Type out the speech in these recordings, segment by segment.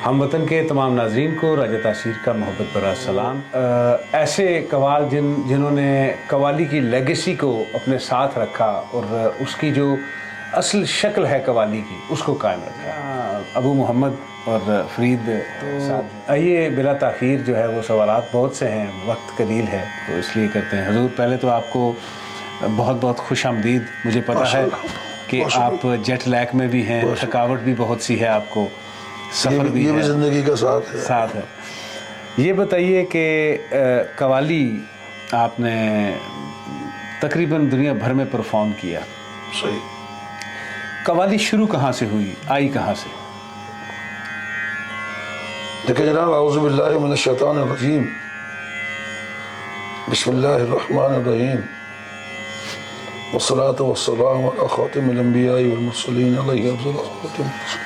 ہم وطن کے تمام ناظرین کو راجہ تاشیر کا محبت بھرا سلام۔ ایسے قوال جنہوں نے قوالی کی لیگیسی کو اپنے ساتھ رکھا اور اس کی جو اصل شکل ہے قوالی کی اس کو قائم رکھا، ابو محمد اور فرید صاحب۔ آئیے بلا تاخیر جو ہے وہ سوالات بہت سے ہیں، وقت قلیل ہے تو اس لیے کرتے ہیں۔ حضور پہلے تو آپ کو بہت بہت خوش آمدید۔ مجھے پتہ ہے کہ آپ جیٹ لیگ میں بھی ہیں، تھکاوٹ بھی بہت سی ہے آپ کو، سفر بھی یہ بھی زندگی کا ساتھ ہے۔ یہ بتائیے کہ قوالی آپ نے تقریباً دنیا بھر میں پرفارم کیا، صحیح۔ قوالی شروع کہاں سے ہوئی، آئی کہاں سے؟ دیکھیں جناب، اعوذ باللہ من الشیطان الرجیم، بسم اللہ الرحمن الرحیم، والصلاة والسلام علی خاتم الانبیاء والمرسلین علیہ افضل الصلاۃ والسلام۔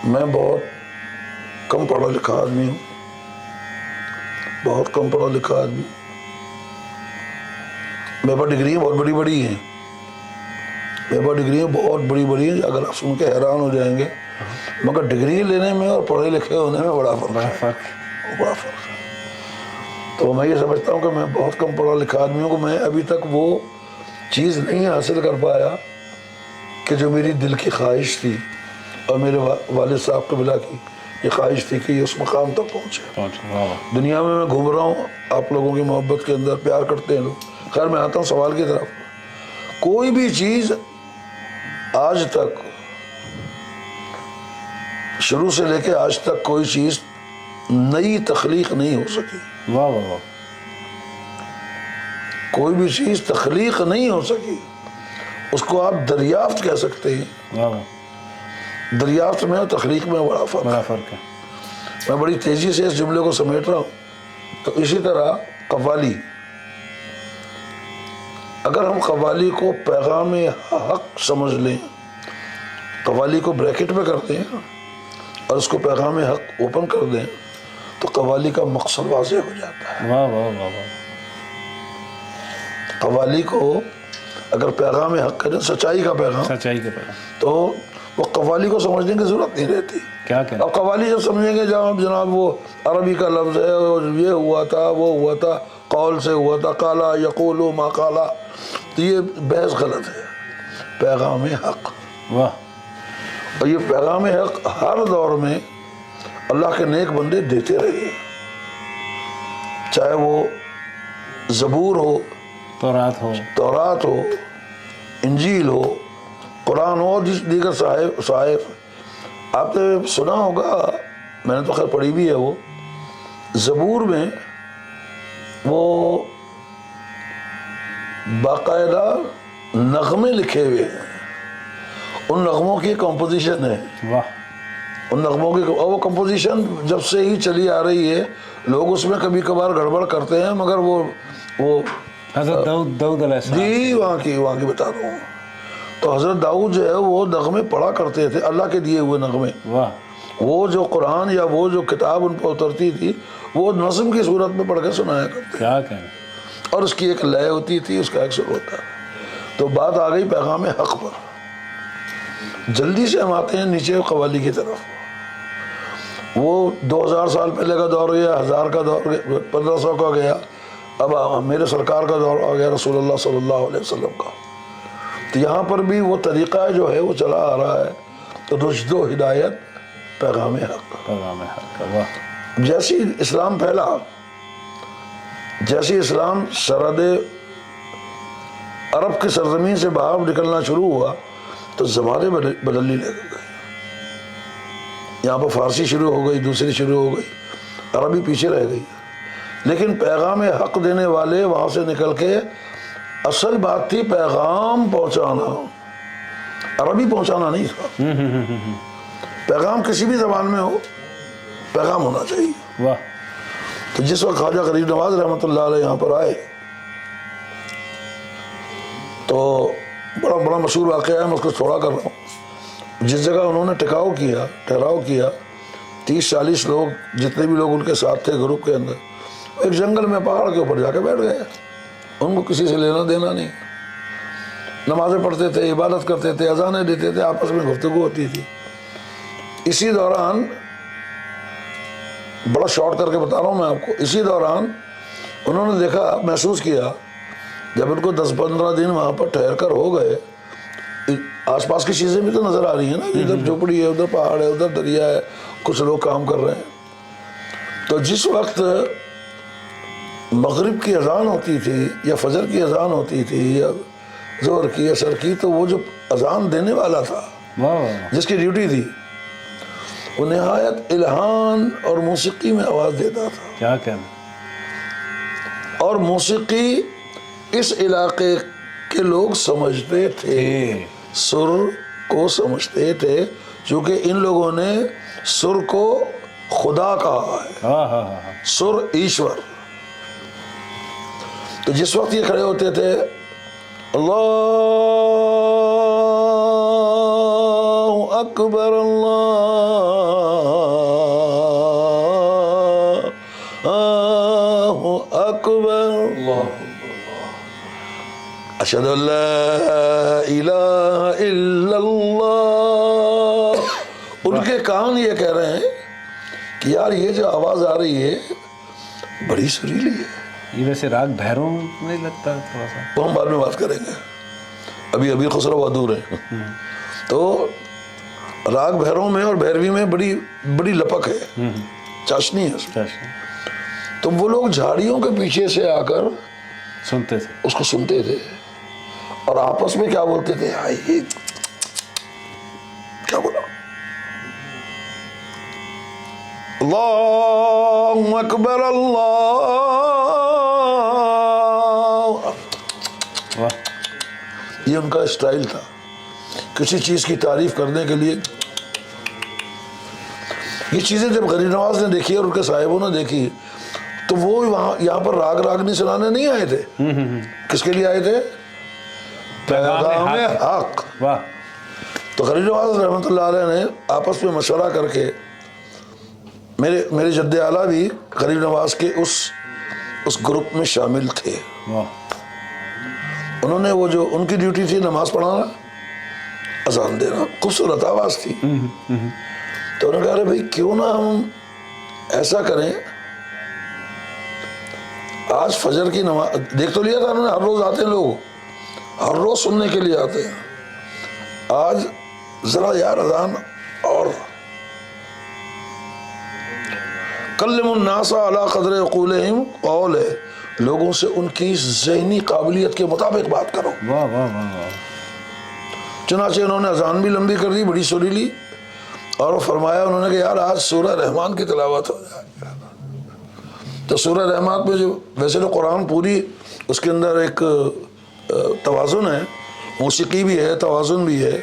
میں بہت کم پڑھا لکھا آدمی ہوں، بہت کم پڑھا لکھا آدمی۔ میرے پاس ڈگریاں بہت بڑی بڑی ہیں، میرے پاس ڈگریاں بہت بڑی بڑی ہیں، اگر آپ سن کے حیران ہو جائیں گے، مگر ڈگری لینے میں اور پڑھے لکھے ہونے میں بڑا فرق ہے۔ تو میں یہ سمجھتا ہوں کہ میں بہت کم پڑھا لکھا آدمی ہوں، کہ میں ابھی تک وہ چیز نہیں حاصل کر پایا کہ جو میری دل کی خواہش تھی اور میرے والد صاحب قبلہ کی یہ خواہش تھی کہ یہ اس مقام تک پہنچے۔ دنیا میں گھوم رہا ہوں، آپ لوگوں کی محبت کے اندر پیار کرتے ہیں لوگ۔ خیر میں آتا ہوں سوال کی طرف۔ کوئی بھی چیز آج تک، شروع سے لے کے آج تک، کوئی چیز نئی تخلیق نہیں ہو سکی۔ واہ واہ واہ۔ کوئی بھی چیز تخلیق نہیں ہو سکی، اس کو آپ دریافت کہہ سکتے ہیں۔ واہ واہ۔ دریافت میں اور تخلیق میں بڑا فرق ہے۔ میں بڑی تیزی سے اس جملے کو سمیٹ رہا ہوں۔ تو اسی طرح قوالی، اگر ہم قوالی کو پیغام حق سمجھ لیں، قوالی کو بریکٹ میں کر دیں اور اس کو پیغام حق اوپن کر دیں، تو قوالی کا مقصد واضح ہو جاتا ہے۔ واہ واہ واہ واہ۔ قوالی کو اگر پیغام حق کریں، سچائی کا پیغام، تو وہ قوالی کو سمجھنے کی ضرورت نہیں رہتی۔ کیا کہنا؟ اب قوالی جب سمجھیں گے جناب وہ عربی کا لفظ ہے، اور یہ ہوا تھا، وہ ہوا تھا، قول سے ہوا تھا، قالا یقول ما قالا، تو یہ بحث غلط ہے۔ پیغام حق، واہ۔ اور یہ پیغام حق ہر دور میں اللہ کے نیک بندے دیتے رہے، چاہے وہ زبور ہو، تورات ہو، انجیل ہو، قرآن ہو، دیگر صحائف۔ آپ نے سنا ہوگا، میں نے تو خیر پڑھی بھی ہے، وہ زبور میں وہ باقاعدہ نغمے لکھے ہوئے ہیں، ان نغموں کی کمپوزیشن ہے۔ واہ۔ ان نغموں کی، اور وہ کمپوزیشن جب سے ہی چلی آ رہی ہے، لوگ اس میں کبھی کبھار گڑبڑ کرتے ہیں، مگر وہ حضرت داؤد علیہ السلام، جی وہاں کی بتا رہا ہوں۔ تو حضرت داؤد جو ہے وہ نغمے پڑھا کرتے تھے، اللہ کے دیے ہوئے نغمے۔ واہ۔ وہ جو قرآن یا وہ جو کتاب ان پر اترتی تھی، وہ نظم کی صورت میں پڑھ کے سنایا کرتے، کیا کہنا؟ اور اس کی ایک لے ہوتی تھی، اس کا ایک سر ہوتا ہے۔ تو بات آ گئی پیغام حق پر۔ جلدی سے ہم آتے ہیں نیچے قوالی کی طرف۔ وہ 2000 سال پہلے کا دور گیا، 1000 کا دور گیا، 1500 کا گیا، اب میرے سرکار کا دور آ گیا، رسول اللہ صلی اللہ علیہ وسلم کا۔ تو یہاں پر بھی وہ طریقہ جو ہے وہ چلا آ رہا ہے، تو رشد و ہدایت، پیغام حق۔ پیغام حق، واہ۔ جیسی اسلام پھیلا، جیسی اسلام سرحد عرب کی سرزمین سے باہر نکلنا شروع ہوا، تو زبانیں بدلنے لگ گئی۔ یہاں پر فارسی شروع ہو گئی، دوسری شروع ہو گئی، عربی پیچھے رہ گئی۔ لیکن پیغام حق دینے والے وہاں سے نکل کے، اصل بات تھی پیغام پہنچانا، عربی پہنچانا نہیں تھا۔ پیغام کسی بھی زبان میں ہو، پیغام ہونا چاہیے۔ واہ۔ تو جس وقت خواجہ غریب نواز رحمۃ اللہ علیہ یہاں پر آئے، تو بڑا مشہور واقعہ ہے، میں اس کو تھوڑا کر رہا ہوں۔ جس جگہ انہوں نے ٹھہراؤ کیا، 30-40 لوگ، جتنے بھی لوگ ان کے ساتھ تھے گروپ کے اندر، ایک جنگل میں پہاڑ کے اوپر جا کے بیٹھ گئے۔ ان کو کسی سے لینا دینا نہیں، نمازیں پڑھتے تھے، عبادت کرتے تھے، اذانیں دیتے تھے، آپس میں گفتگو ہوتی تھی۔ اسی دوران بڑا شارٹ کر کے بتا رہا ہوں میں آپ کو، اسی دوران انہوں نے دیکھا، محسوس کیا، جب ان کو 10-15 دن وہاں پر ٹھہر کر ہو گئے، آس پاس کی چیزیں بھی تو نظر آ رہی ہیں نا، ادھر جھوپڑی ہے، ادھر پہاڑ ہے، ادھر دریا ہے، کچھ لوگ کام کر رہے ہیں۔ تو جس وقت مغرب کی اذان ہوتی تھی یا فجر کی اذان ہوتی تھی یا ظہر کی عصر کی، تو وہ جو اذان دینے والا تھا، جس کی ڈیوٹی تھی، وہ نہایت الہان اور موسیقی میں آواز دیتا تھا۔ کیا کہنا۔ اور موسیقی اس علاقے کے لوگ سمجھتے تھے، سر کو سمجھتے تھے، چونکہ ان لوگوں نے سر کو خدا کہا ہے، سر ایشور۔ تو جس وقت یہ کھڑے ہوتے تھے، اللہ اکبر اللہ اکبر، اشہد ان لا الہ الا اللہ، ان کے کان یہ کہہ رہے ہیں کہ یار یہ جو آواز آ رہی ہے بڑی سریلی ہے۔ یہ ویسے راگ بھیروں نہیں لگتا تھوڑا سا؟ وہ ہم بعد میں بات کریں گے، ابھی ابھی خسرو ادور ہے۔ تو راگ بھیروں میں اور بھیروی میں بڑی بڑی لپک ہے، چاشنی ہے اس میں۔ تو وہ لوگ جھاڑیوں کے پیچھے سے آ کر سنتے تھے، اس کو سنتے تھے، اور آپس میں کیا بولتے تھے، یہ کیا بولا، اللہ اکبر اللہ، یہ ان کا اسٹائل تھا۔ کسی چیز کی تعریف کرنے کے لیے یہ چیزیں جب غریب نواز نے دیکھی اور ان کے صاحبوں نے دیکھی، تو وہ وہاں یہاں پر راگ راگنی سنانے نہیں آئے تھے۔ کس کے لیے آئے تھے؟ پیغام حق۔ تو غریب نواز رحمۃ اللہ علیہ نے آپس میں مشورہ کر کے، میرے جد اعلیٰ بھی غریب نواز کے اس گروپ میں شامل تھے۔ انہوں نے وہ جو ان کی ڈیوٹی تھی نماز پڑھانا، اذان دینا، خوبصورت آواز تھی۔ تو انہوں نے کہا بھائی کیوں نہ ہم ایسا کریں، آج فجر کی نماز دیکھ تو لیا تھا انہوں نے، ہر روز آتے ہیں لوگ، ہر روز سننے کے لیے آتے ہیں، آج ذرا یار اذان اور کلم الناس علی قدر عقولہم، قول ہے، لوگوں سے ان کی ذہنی قابلیت کے مطابق بات کرو۔ چنانچہ انہوں نے اذان بھی لمبی کر دی، بڑی سریلی، اور وہ فرمایا انہوں نے کہ یار آج سورہ رحمان کی تلاوت ہو جائے۔ تو سورہ رحمان میں جو ویسے تو قرآن پوری اس کے اندر ایک توازن ہے، موسیقی بھی ہے، توازن بھی ہے۔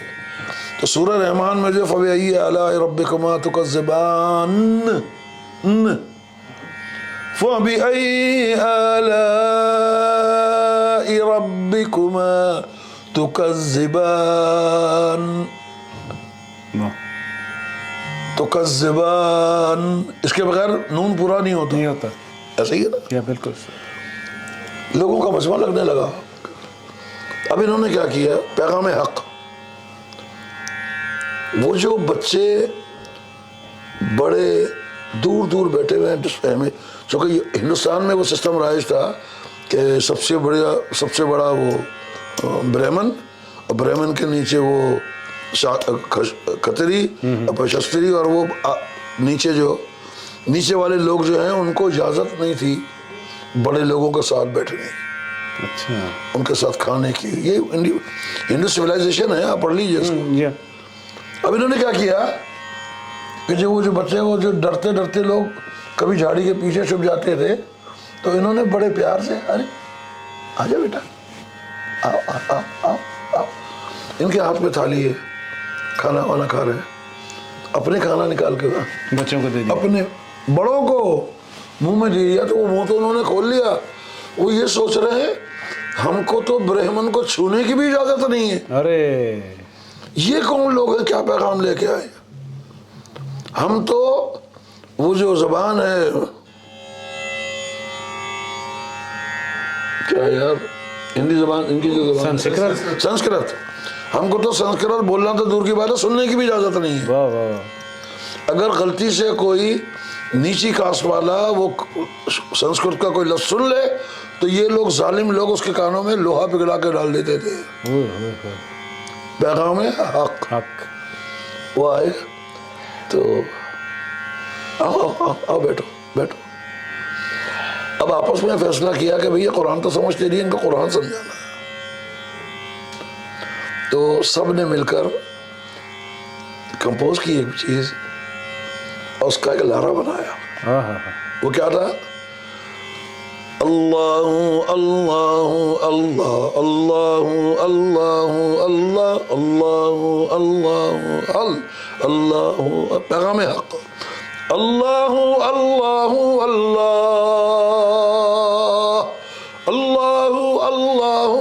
تو سورہ رحمان میں جو فَبِأَيِّ آلَاءِ رَبِّكُمَا تُكَذِّبَانِ، فَبِأَيِّ آلَاءِ رَبِّكُمَا تُكَذِّبَانِ، تُكَذِّبَانِ، اس کے بغیر نون پورا نہیں ہوتا، ایسا ہی ہے نا؟ بالکل۔ لوگوں کا مجمع لگنے لگا۔ اب انہوں نے کیا کیا، پیغام حق، وہ جو بچے بڑے دور دور بیٹھے ہوئے ہیں ڈسپلے میں، چونکہ ہندوستان میں وہ سسٹم رائج تھا کہ سب سے بڑا وہ برہمن، اور برہمن کے نیچے وہ کھتری، شستری، اور وہ نیچے والے لوگ جو ہیں ان کو اجازت نہیں تھی بڑے لوگوں کے ساتھ بیٹھنے کی، اچھا، ان کے ساتھ کھانے کی۔ یہ ہندو سویلائزیشن ہے، آپ پڑھ لیجیے اس کو۔ اب انہوں نے کیا کیا کہ وہ جو بچے، وہ جو ڈرتے ڈرتے لوگ کبھی جھاڑی کے پیچھے چھپ جاتے تھے، تو انہوں نے بڑے پیار سے، ارے آ جا بیٹا، آؤ آؤ آؤ آؤ، ان کے ہاتھ میں تھالی ہے، کھانا وانا کھا رہے ہیں، اپنے کھانا نکال کے بچوں کو دے دیا، اپنے بڑوں کو منہ میں دے دیا۔ تو وہ منہ تو انہوں نے کھول لیا، وہ یہ سوچ رہے ہیں ہم کو تو برہمن کو چھونے کی بھی اجازت نہیں ہے، ارے یہ کون لوگ ہیں، کیا پیغام لے کے آئے۔ ہم تو وہ جو زبان ہے، کیا یار ہندی زبان، ان کی جو زبان سنسکرت، ہم کو تو سنسکرت بولنا تو دور کی بات ہے، سننے کی بھی اجازت نہیں ہے۔ اگر غلطی سے کوئی نیچی کاسٹ والا وہ سنسکرت کا کوئی لفظ سن لے تو یہ لوگ ظالم لوگ اس کے کانوں میں لوہا پگھلا کے ڈال دیتے تھے. پیغام حق وہ آئے تو آؤ بیٹھو بیٹھو. اب آپس میں فیصلہ کیا کہ بھئی قرآن تو سمجھتے نہیں, ان کو قرآن سمجھانا ہے. تو سب نے مل کر کمپوز کی ایک چیز اور اس کا ایک لارا بنایا. وہ کیا تھا؟ اللہ اللہ اللہ اللہ اللہ اللہ اللہ اللہ اللہ پیغام حق. اللہ اللہ اللہ اللہ اللہ اللہ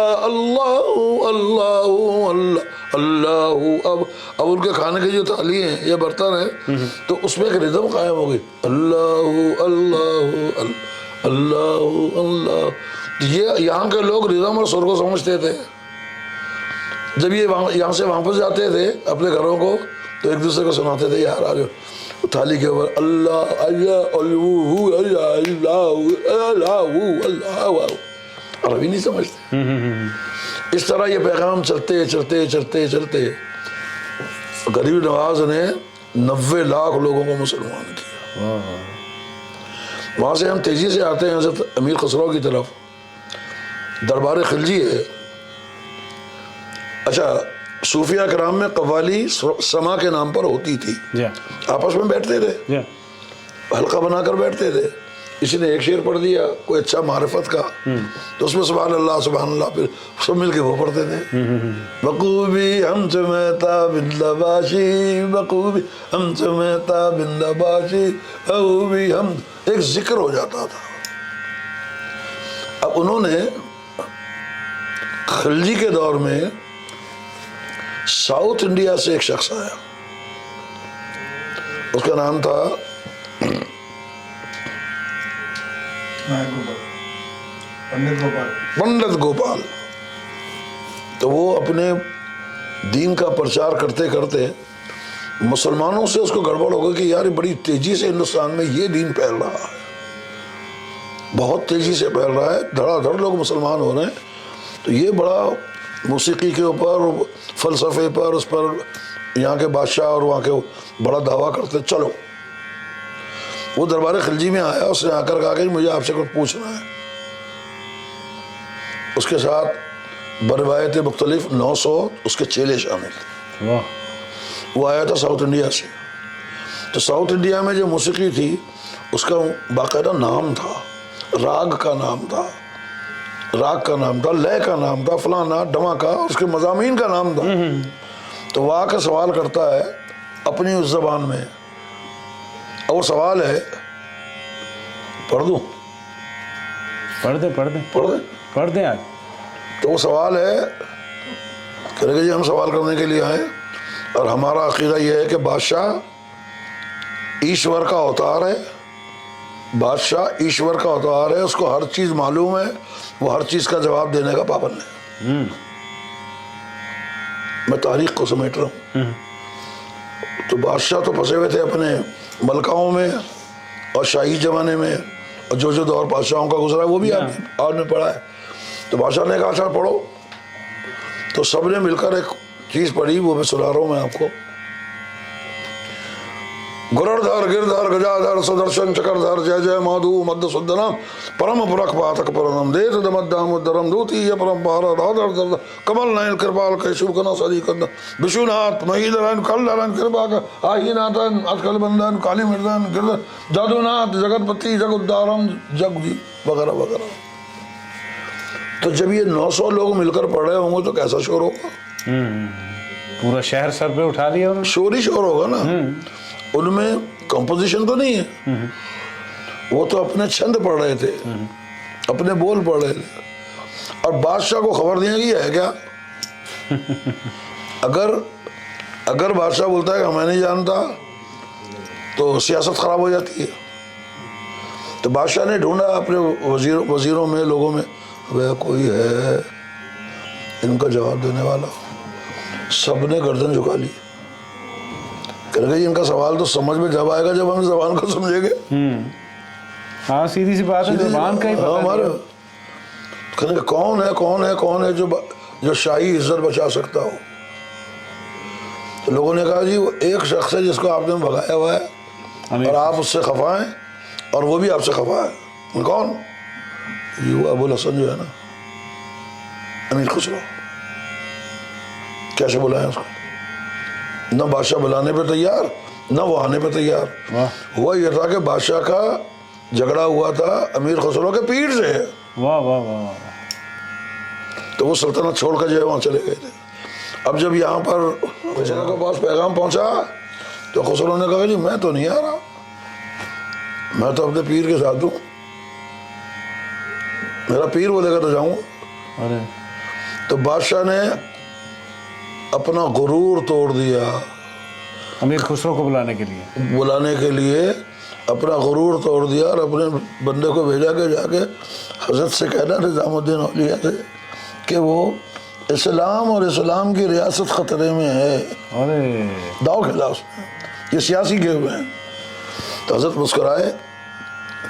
اللہ اللہ اللہ اللہ. اب ان کے کھانے کی جو تھالی ہے یا برتن ہے تو اس میں ایک ردم قائم ہو گئی. اللہ اللہ اللہ اللہ. یہ یہاں کے لوگ ردم اور سر کو سمجھتے تھے. جب یہ یہاں سے واپس جاتے تھے اپنے گھروں کو تو ایک دوسرے کو سناتے تھے یار آج تھالی کے اوپر اللہ اللہ اللہ اللہ اللہ. عربی نہیں سمجھتے. اس طرح یہ پیغام چلتے چلتے چلتے چلتے غریب نواز نے 90 لاکھ لوگوں کو مسلمان کیا. وہاں سے ہم تیزی سے آتے ہیں حضرت امیر خسرو کی طرف. دربار خلجی ہے. اچھا صوفیہ کرام میں قوالی سما کے نام پر ہوتی تھی. آپس میں بیٹھتے تھے, حلقہ بنا کر بیٹھتے تھے. کسی نے ایک شعر پڑھ دیا کوئی اچھا معرفت کا تو اس میں سبحان اللہ پھر سب مل کے وہ پڑھتے تھے. بخوبی ہم چمیتا بندباشی بخوبی ہم چمیتا بندباشی بخوبی ہم, ایک ذکر ہو جاتا تھا. اب انہوں نے خلجی کے دور میں ساؤتھ انڈیا سے ایک شخص آیا, اس کا نام تھا پنڈت گوپال. تو وہ اپنے دین کا پرچار کرتے کرتے مسلمانوں سے اس کو گڑبڑ ہو گئی کہ یار بڑی تیزی سے ہندوستان میں یہ دین پھیل رہا ہے, بہت تیزی سے پھیل رہا ہے, دھڑا دھڑ لوگ مسلمان ہو رہے ہیں. تو یہ بڑا موسیقی کے اوپر فلسفے پر اس پر یہاں کے بادشاہ اور وہاں کے بڑا دعویٰ کرتے. چلو وہ دربار خلجی میں آیا, اس نے آ کر کہا کہ مجھے آپ سے کچھ پوچھنا ہے. اس کے ساتھ بروایت مختلف 900 اس کے چیلے شامل. وہ آیا تھا ساؤتھ انڈیا سے. تو ساؤتھ انڈیا میں جو موسیقی تھی اس کا باقاعدہ نام تھا, راگ کا نام تھا, لے کا نام تھا, فلانا ڈما کا, اس کے مضامین کا نام تھا. تو وہ آ کے سوال کرتا ہے اپنی اس زبان میں, اور وہ سوال ہے پڑھ دوں؟ پڑھ دیں آج. تو وہ سوال ہے کہ جی ہم سوال کرنے کے لیے آئے اور ہمارا عقیدہ یہ ہے کہ بادشاہ ایشور کا اوتار ہے, بادشاہ ایشور کا اوتار ہے, اس کو ہر چیز معلوم ہے, وہ ہر چیز کا جواب دینے کا پابند ہے. میں تاریخ کو سمیٹ رہا ہوں. تو بادشاہ تو پھنسے ہوئے تھے اپنے ملکاؤں میں اور شاہی زمانے میں, اور جو دور بادشاہوں کا گزرا ہے وہ بھی آپ نے پڑھا ہے. تو بادشاہ نے کہا اچھا پڑھو. تو سب نے مل کر ایک چیز پڑھی, وہ میں سنا رہا ہوں میں آپ کو. گردھر گردھر گجادھر سدرشن چکردھر جے جے مادھو مد سدنم پرم پرک پاتک پرنم دیت دمدام ادرم دوتی یہ پرم پارا دادر درد کمل نائن کرپال کیشو کنا سری کند بشونات مہیدرن کلرن کرپاک آہیناتن اتکل بندن کالی مردن گردن جادونات جگت پتی جگ ادارم جگ دی وغیرہ وغیرہ. تو جب یہ 900 لوگ مل کر پڑھ رہے ہوں گے تو کیسا شور ہوگا؟ پورا شہر سر پہ اٹھا لیا انہوں نے. شور ہی شور ہوگا نا. ان میں کمپوزیشن تو نہیں ہے, وہ تو اپنے چھند پڑھ رہے تھے, اپنے بول پڑھ رہے تھے, اور بادشاہ کو خبر دیا کہ یہ ہے کیا. اگر بادشاہ بولتا ہے کہ میں نہیں جانتا تو سیاست خراب ہو جاتی ہے. تو بادشاہ نے ڈھونڈا اپنے وزیروں میں, لوگوں میں, وہ کوئی ہے ان کا جواب دینے والا. سب نے گردن جھکا لی. کہنے کہ ان کا سوال تو سمجھ میں جب آئے گا جب ہم زبان کو سمجھیں گے. ہاں سیدھی سی بات ہے, زبان کا ہی پتہ ہمارے کہنے کہ کون ہے جو شاہی عزت بچا سکتا ہو. تو لوگوں نے کہا جی وہ ایک شخص ہے جس کو آپ نے بھگایا ہوا ہے اور آپ اس سے خفا ہیں اور وہ بھی آپ سے خفا ہے. کون؟ یہ وہ ابو الحسن جو ہے نا, امیر خسرو. کیسے بلائیں اس کو؟ نہ بادشاہ بلانے پہ تیار نہ وہ آنے پہ تیار. ہوا یہ تھا کہ بادشاہ کا جھگڑا ہوا تھا امیر خسرو کے پیر سے. واہ واہ واہ. تو وہ سلطنت چھوڑ کر جو ہے وہاں چلے گئے تھے. اب جب یہاں پر بادشاہ کے پاس پیغام پہنچا تو خسرو نے کہا جی میں تو نہیں آ رہا, میں تو اپنے پیر کے ساتھ ہوں, میرا پیر بولے گا تو جاؤں. تو بادشاہ نے اپنا غرور توڑ دیا, امیر خسرو کو بلانے کے لیے اپنا غرور توڑ دیا اور اپنے بندے کو بھیجا کہ جا کے حضرت سے کہنا نظام الدین اولیاء سے کہ وہ اسلام اور اسلام کی ریاست خطرے میں ہے. داؤ کھیلا اس نے, یہ سیاسی گئے ہوئے ہیں. تو حضرت مسکرائے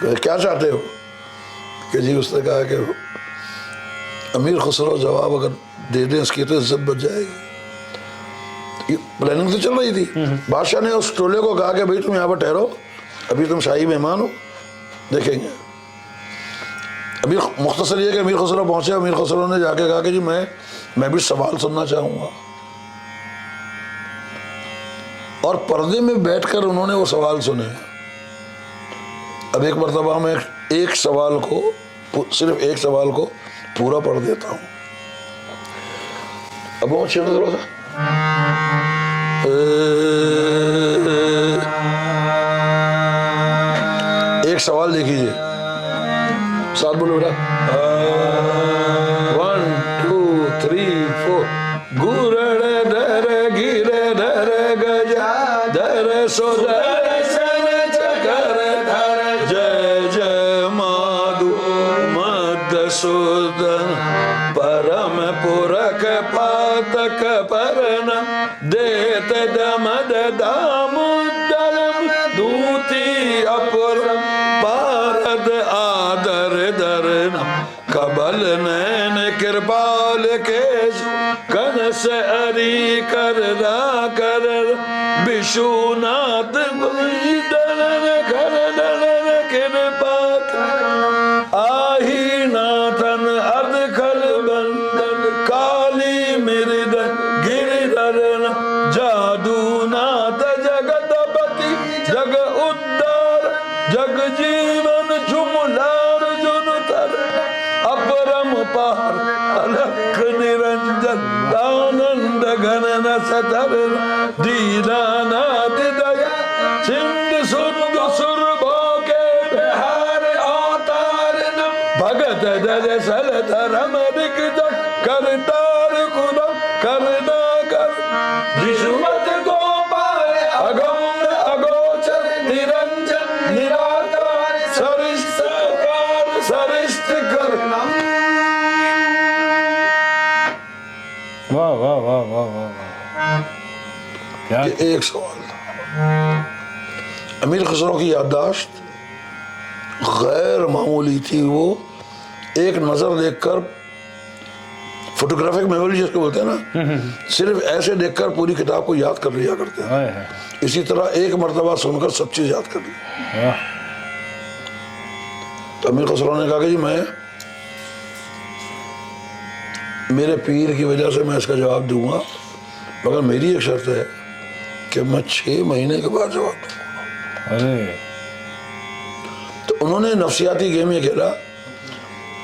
کہ کیا چاہتے ہو؟ کہ جی اس نے کہا کہ امیر خسرو جواب اگر دے دیں اس کی تو عزت بچ جائے گی. پلاننگ تو چل رہی تھی. بادشاہ نے اس ٹولے کو کہا کہ بھائی تم یہاں پر ٹھہرو, ابھی تم شاہی مہمان ہو, دیکھیں گے. ابھی مختصر یہ کہ امیر خسرو پہنچے. امیر خسرو نے جا کے کہا کہ جی میں بھی سوال سننا چاہوں گا, اور پردے میں بیٹھ کر انہوں نے وہ سوال سنے. اب ایک مرتبہ میں صرف ایک سوال کو پورا پڑھ دیتا ہوں. اب وہ تھوڑا سا ایک سوال دیکھیے, ساتھ بولو بیٹا. 1 2 3 4 گورڑ در گیر در گجا در سو در سن چکر دھر جے جے مادو مد سودن پرم پورک پاتک پرن دیت دمد دام دلم دوتی اپرم پارد آدر درن قبل نین کرپال کیش کن سے اری کر را کر بشونات درن کر درن کرپا آہی ناتن ادخل بندن کالی مردن گر درن جادو نات جگت پتی جگ ادار جگ جیون جملار جن تر اپرم پار الک نرنجن آنند گھنن ستر دیدانات دیا سندھ سرد سربھو کے بہار آتار بھگت دل سل دھرم دکھ جگ کرتار خدم کرنا کر رشوت کو پائے اگم اگوچر نرنجن نراکار سرشت کار سرشت کرنا. واہ واہ واہ واہ واہ. یہ ایک سوال تھا. امیر خسرو کی یادداشت غیر معمولی تھی. وہ ایک نظر دیکھ کر فوٹوگرافک میموری جس کو بولتے ہیں نا, صرف ایسے دیکھ کر پوری کتاب کو یاد کر لیا کرتے ہیں. اسی طرح ایک مرتبہ سن کر سب چیز یاد کر لی. تو امیر خسرو نے کہا کہ جی میرے پیر کی وجہ سے میں اس کا جواب دوں گا, مگر میری ایک شرط ہے کہ میں 6 مہینے کے بعد جواب دوں گا. تو انہوں نے نفسیاتی گیم یہ کھیلا.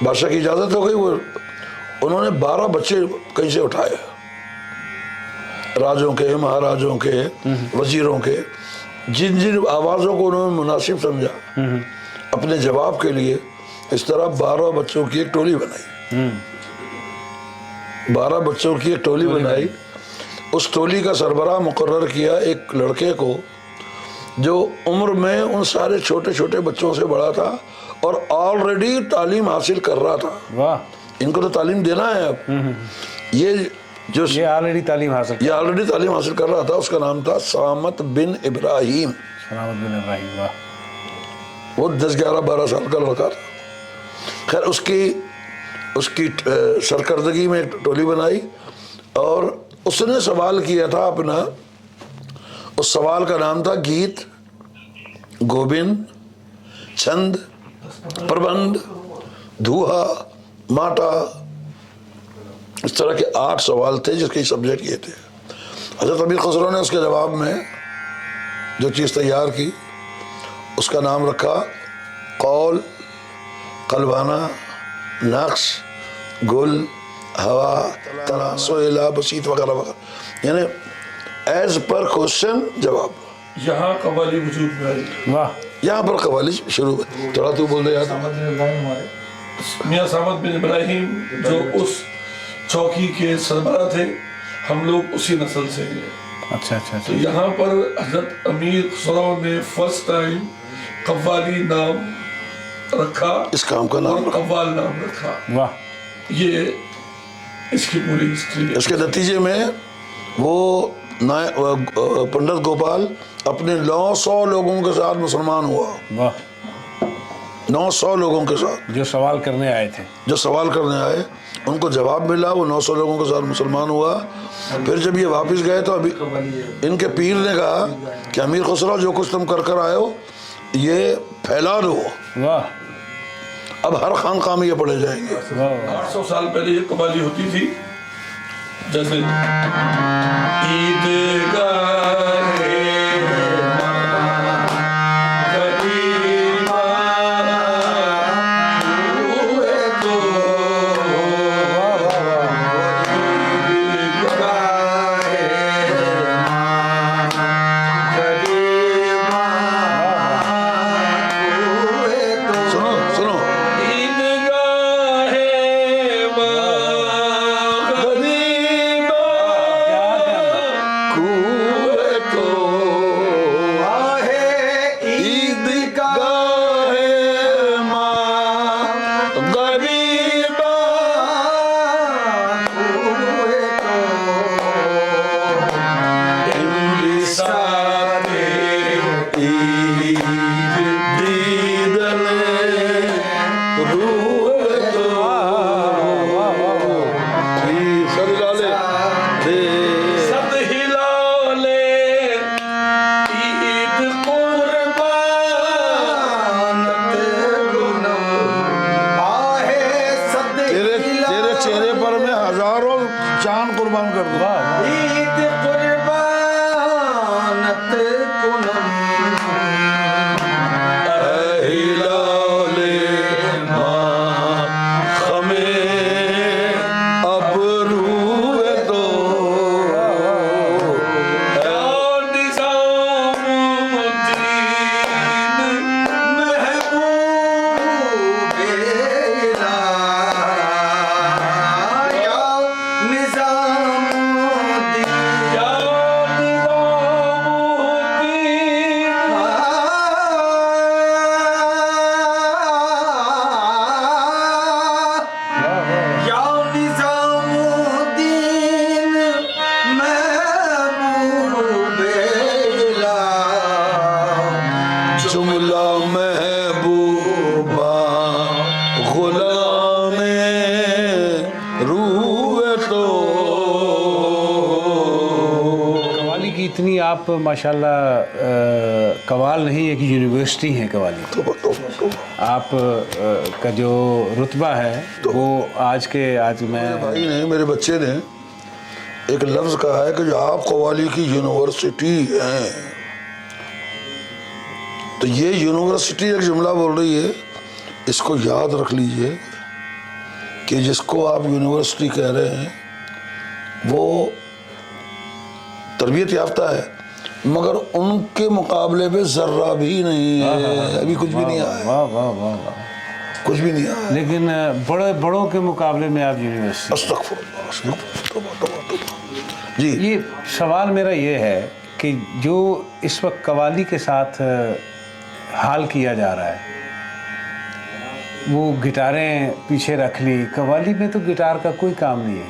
بادشاہ کی اجازت ہو گئی. وہ انہوں نے 12 بچے کہیں سے اٹھائے, راجوں کے, مہاراجوں کے, وزیروں کے, جن جن آوازوں کو انہوں نے مناسب سمجھا اپنے جواب کے لیے. اس طرح 12 بچوں کی ایک ٹولی بنائی. 12 بچوں کی ایک ٹولی بنائی. اس ٹولی کا سربراہ مقرر کیا ایک لڑکے کو جو عمر میں ان سارے چھوٹے چھوٹے بچوں سے بڑا تھا اور آلریڈی تعلیم حاصل کر رہا تھا. ان کو تو تعلیم دینا ہے. اب یہ جو یہ آلریڈی تعلیم حاصل یہ آلریڈی تعلیم حاصل کر رہا تھا. اس کا نام تھا سامت بن ابراہیم. سلامت بن ابراہیم. واہ. وہ 10-11-12 سال کا لڑکا تھا. خیر اس کی سرکردگی میں ایک ٹولی بنائی اور اس نے سوال کیا تھا اپنا. اس سوال کا نام تھا گیت گوبند چھند پربند دھوہا ماٹا. اس طرح کے 8 سوال تھے جس کے سبجیکٹ یہ تھے. حضرت امیر خسرو نے اس کے جواب میں جو چیز تیار کی اس کا نام رکھا قول قلبانہ نقش گل ہوا تنا سویلا بسیط وغیرہ وغیرہ. یعنی ایز پر کوشچن جواب. یہاں قوالی وجود میں آئی. واہ. یہاں پر قوالی شروع ہے. تھوڑا تو بول دے یار. میاں سامت بن ابراہیم جو اس چوکی کے سربراہ تھے, ہم لوگ اسی نسل سے ہیں. اچھا اچھا تو اچھا. یہاں پر حضرت امیر خسرو نے فرسٹ ٹائم قوالی نام رکھا, اس کام کا نام اور رکھا. قوال نام رکھا. واہ. یہ اس کی پوری ہسٹری ہے. اس کے نتیجے میں وہ پنڈت گوپال اپنے 900 لوگوں کے ساتھ مسلمان ہوا. واہ. 900 لوگوں کے ساتھ جو سوال کرنے آئے تھے. جو سوال کرنے آئے ان کو جواب ملا. وہ 900 لوگوں کے ساتھ مسلمان ہوا. پھر جب یہ واپس گئے تو ابھی ان کے پیر نے کہا کہ امیر خسرو جو کچھ تم کر آئے ہو یہ پھیلا دو. واہ. اب ہر خانقاہ میں یہ پڑھے جائیں گے. 800 سال پہلے یہ قوالی ہوتی تھی جیسے اتنی آپ ماشاءاللہ قوال نہیں ایک یونیورسٹی ہے قوالی. آپ کا جو رتبہ ہے وہ آج میں بھائی نے میرے بچے نے ایک لفظ کہا ہے کہ جو آپ قوالی کی یونیورسٹی ہیں, تو یہ یونیورسٹی ایک جملہ بول رہی ہے. اس کو یاد رکھ لیجئے کہ جس کو آپ یونیورسٹی کہہ رہے ہیں وہ تربیت یافتہ ہے مگر ان کے مقابلے پہ ذرہ بھی نہیں ہے, ابھی کچھ بھی نہیں آیا, کچھ بھی نہیں آیا. لیکن بڑوں کے مقابلے میں آپ یونیورسٹی. استغفر اللہ. جی یہ سوال میرا یہ ہے کہ جو اس وقت قوالی کے ساتھ حال کیا جا رہا ہے, وہ گٹاریں پیچھے رکھ لی, قوالی میں تو گٹار کا کوئی کام نہیں ہے.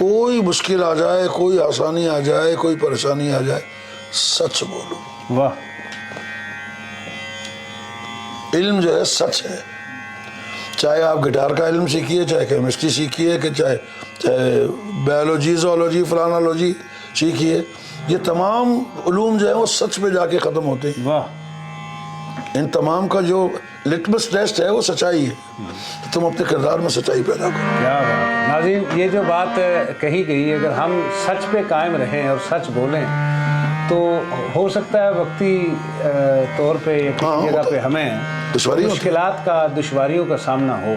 کوئی مشکل آ جائے، کوئی آسانی آ جائے، کوئی پریشانی آ جائے، سچ بولو. واہ. علم جو ہے سچ ہے. چاہے آپ گٹار کا علم سیکھیے، چاہے کیمسٹری سیکھیے، کہ چاہے بایولوجی، زوالوجی، فلانالوجی سیکھیے، یہ تمام علوم جو ہیں وہ سچ پہ جا کے ختم ہوتے ہیں. واہ. ان تمام کا جو لٹمس ٹیسٹ ہے وہ سچائی ہے. تم اپنے کردار میں سچائی پیدا کرو. کیا بات. ناظرین، یہ جو بات کہی گئی، اگر ہم سچ پہ قائم رہیں اور سچ بولیں تو ہو سکتا ہے وقتی طور پہ یا کسی جگہ پہ ہمیں مشکلات کا، دشواریوں کا سامنا ہو،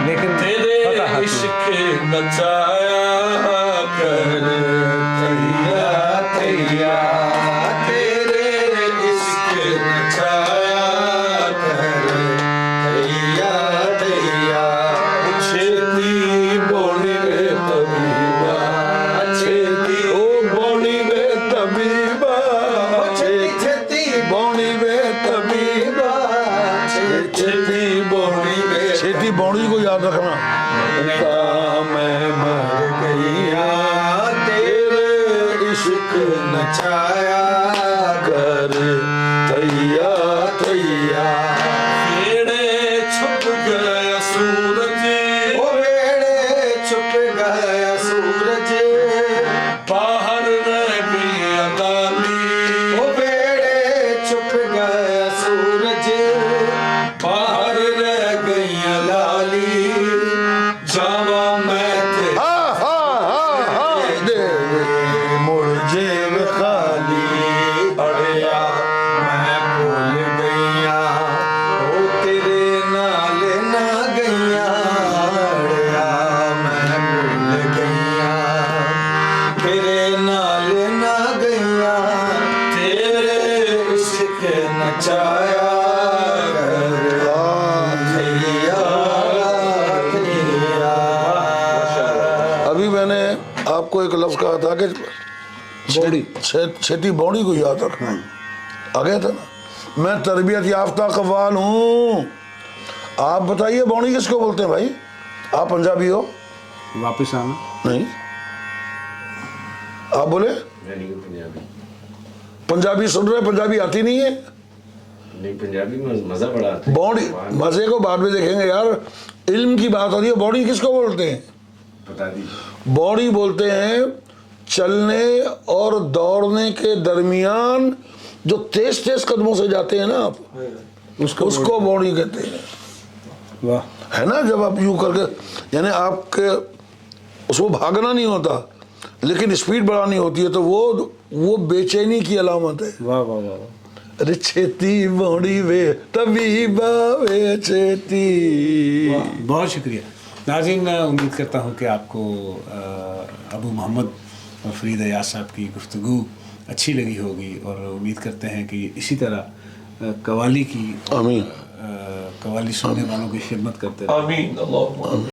لیکن تیرے عشق نچایا کر تھیا تھیا، تیرے عشق نچایا کر تھیا تھیا، چھیتی بونی وے طبیبا، چھیتی او بونی وے طبیبا، چھیتی بونی وے طبیبا، چھیتی بونی وے. چھیتی بونی کو یاد رکھنا. میں مر گیا تیرے عشق نچایا کر تھیا تھیا، ویڑے چھپ گیا سورج، او ویڑے چھپ گیا سورج، باہر رہ گیا لالی، او ویڑے چھپ گیا سورج، باہر رہ گیا لالی، جاوا میں تھے مڑ جیب خالی، اڑیا میں بھول گیا، او تیرے نال نہ گیا، اڑیا میں بھول گیا، تیرے نال نہ گیا، تیرے عشق نچایا کر تھیا تھیا. ابھی میں نے آپ کو ایک لفظ کہا تھا کہ چھیتی بونی کو یاد رکھنا. آ گیا تھا نا. میں تربیت یافتہ قوال ہوں. آپ بتائیے بونی کس کو بولتے ہیں بھائی؟ آپ پنجابی ہو؟ واپس آنا. نہیں. آپ بولے پنجابی سن رہے؟ پنجابی آتی نہیں ہے؟ نہیں، پنجابی میں مزہ بڑا آتا ہے. بونی مزے کو بعد میں دیکھیں گے یار. علم کی بات ہوتی ہے. بونی کس کو بولتے ہیں؟ بتا دیجیے. بونی بولتے ہیں چلنے اور دوڑنے کے درمیان جو تیز تیز قدموں سے جاتے ہیں نا آپ، اس کو بونی کہتے ہیں. واہ. ہے نا؟ جب آپ یوں کر کے، یعنی آپ کے اس کو بھاگنا نہیں ہوتا لیکن اسپیڈ بڑھانی ہوتی ہے، تو وہ بے چینی کی علامت ہے. واہ واہ واہ. ارے چھیتی بونی وے طبیبا وے چھیتی. بہت شکریہ. ناظرین، امید کرتا ہوں کہ آپ کو ابو محمد اور فرید ایاز صاحب کی گفتگو اچھی لگی ہوگی، اور امید کرتے ہیں کہ اسی طرح قوالی کی، آمین. قوالی سننے والوں کی خدمت کرتے رہیں. آمین. اللہم